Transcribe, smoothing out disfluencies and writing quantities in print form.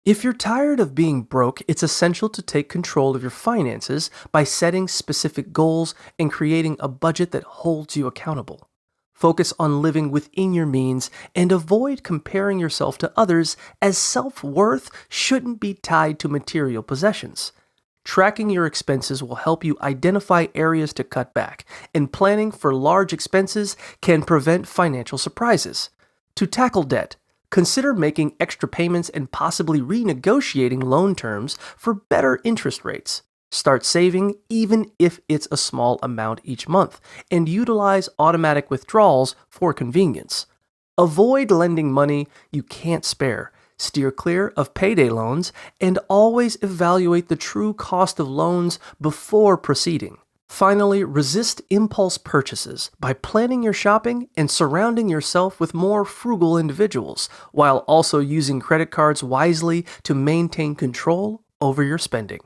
If you're tired of being broke, it's essential to take control of your finances by setting specific goals and creating a budget that holds you accountable. Focus on living within your means and avoid comparing yourself to others, as self-worth shouldn't be tied to material possessions. Tracking your expenses will help you identify areas to cut back, and planning for large expenses can prevent financial surprises. To tackle debt, consider making extra payments and possibly renegotiating loan terms for better interest rates. Start saving even if it's a small amount each month, and utilize automatic withdrawals for convenience. Avoid lending money you can't spare. Steer clear of payday loans, and always evaluate the true cost of loans before proceeding. Finally, resist impulse purchases by planning your shopping and surrounding yourself with more frugal individuals, while also using credit cards wisely to maintain control over your spending.